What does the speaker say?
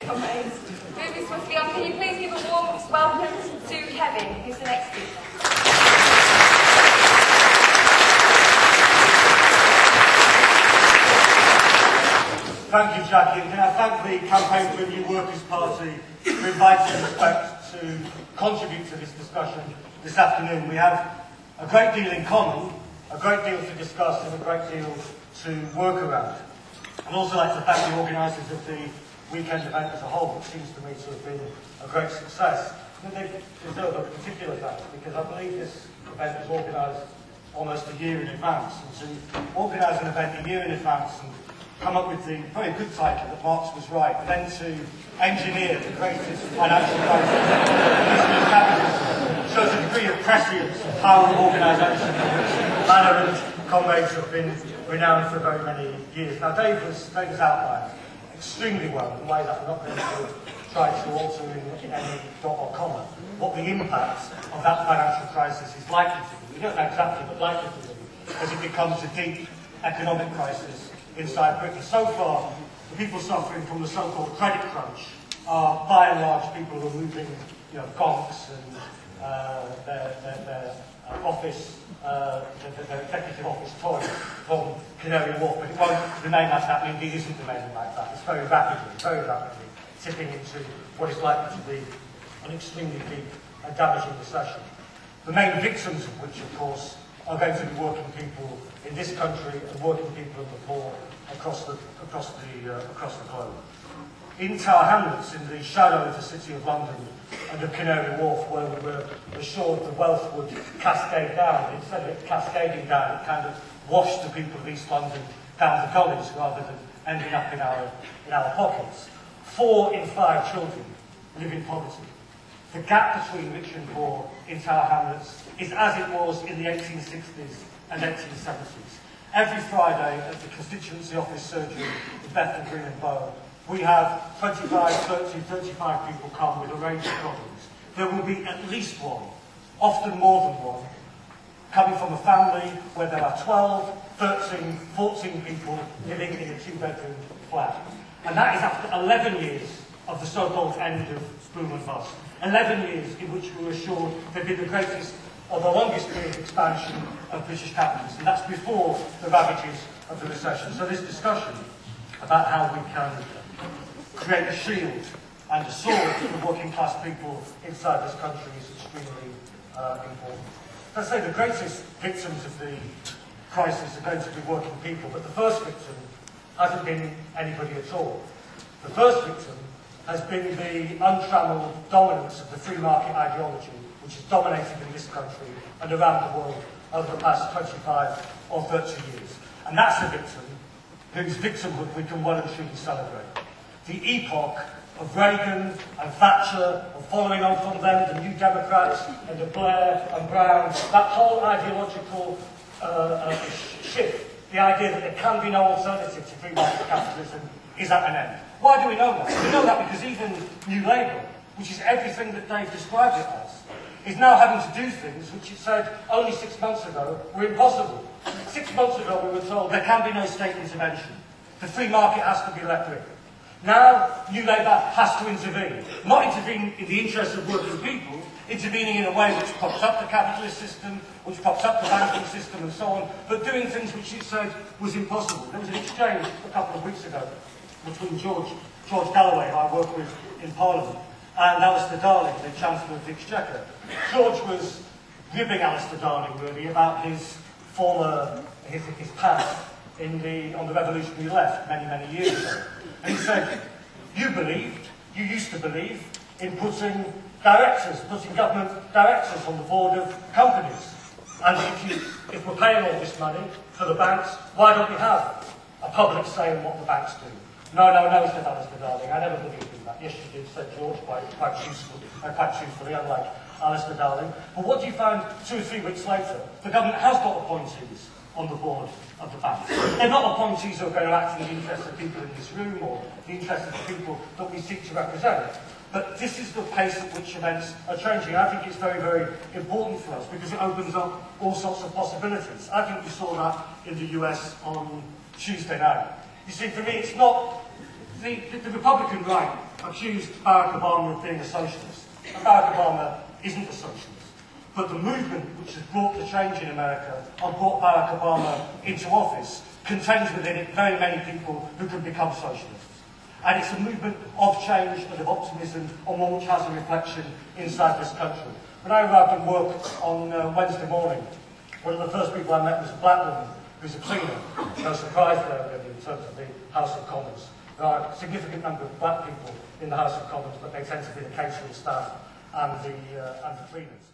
Moving swiftly on, can you please give a warm welcome to Kevin, who's the next speaker. Thank you, Jackie. And can I thank the Campaign for a New Workers' Party for inviting us to contribute to this discussion this afternoon. We have a great deal in common, a great deal to discuss and a great deal to work around. I'd also like to thank the organisers of the weekend event as a whole, which seems to me to have been a great success. I think they deserve a particular thanks because I believe this event was organised almost a year in advance. And to organise an event a year in advance and come up with the very good title that Marx was right, but then to engineer the greatest financial crisis in history of capitalism shows a degree of prescience of power of organisation which Manor and comrades have been renowned for very many years. Now Dave has outlined extremely well in the way that we're not going to try to alter in any dot or comma what the impact of that financial crisis is likely to be. We don't know exactly, but likely to be, as it becomes a deep economic crisis inside Britain. So far, the people suffering from the so-called credit crunch are, by and large, people who are moving, gonks and their office, their executive office toys from Canary Wharf, but it won't remain like that, and indeed isn't remaining like that. It's very rapidly tipping into what is likely to be an extremely deep and damaging recession. The main victims of which, of course, are going to be working people in this country and working people in the poor across the globe. In Tower Hamlets, in the shadow of the City of London and of Canary Wharf, where we were assured the wealth would cascade down, instead of it cascading down, it kind of washed the people of East London down the gullies rather than ending up in our pockets. 4 in 5 children live in poverty. The gap between rich and poor in Tower Hamlets is as it was in the 1860s and 1870s. Every Friday at the constituency office surgery in Bethnal Green and Bow, we have 25, 30, 35 people come with a range of problems. There will be at least one, often more than one, coming from a family where there are 12, 13, 14 people living in a 2-bedroom flat. And that is after 11 years of the so-called end of boom and bust. 11 years in which we were assured there'd been the greatest or the longest period of expansion of British capitalism. That's before the ravages of the recession. So this discussion about how we can create a shield and a sword for working class people inside this country is extremely important. As I say, the greatest victims of the crisis are going to be working people, but the first victim hasn't been anybody at all. The first victim has been the untrammelled dominance of the free market ideology which has dominated in this country and around the world over the past 25 or 30 years. And that's a victim whose victimhood we can well and truly celebrate. The epoch of Reagan and Thatcher, and following on from them, the New Democrats and the Blair and Brown, that whole ideological shift, the idea that there can be no alternative to free market capitalism, is at an end. Why do we know that? We know that because even New Labour, which is everything that Dave described it as, is now having to do things which it said only 6 months ago were impossible. 6 months ago we were told there can be no state intervention. The free market has to be let rip. Now, New Labour has to intervene. Not intervene in the interests of working people, intervening in a way which props up the capitalist system, which props up the banking system and so on, but doing things which it said was impossible. There was an exchange a couple of weeks ago between George Galloway, who I work with in Parliament, and Alistair Darling, the Chancellor of the Exchequer. George was ribbing Alistair Darling, really, about his past on the revolutionary left many years ago. And he said, you used to believe in putting government directors on the board of companies. And if we're paying all this money for the banks, why don't we have a public say in what the banks do? No, said Alistair Darling, I never believed in that. Yes, you did, said George, quite truthfully, unlike Alistair Darling. But what do you find 2 or 3 weeks later? The government has got appointees on the board of the banks. They're not appointees who are going to act in the interests of people in this room or the interests of the people that we seek to represent. But this is the pace at which events are changing. I think it's very, very important for us because it opens up all sorts of possibilities. I think we saw that in the US on Tuesday night. You see, for me, it's not the Republican right accused Barack Obama of being a socialist. And Barack Obama isn't a socialist. But the movement which has brought the change in America and brought Barack Obama into office contains within it very many people who can become socialists. And it's a movement of change and of optimism, and one which has a reflection inside this country. When I arrived at work on Wednesday morning, one of the first people I met was a black woman who's a cleaner. No surprise there really in terms of the House of Commons. There are a significant number of black people in the House of Commons, but they tend to be the catering staff and the cleaners.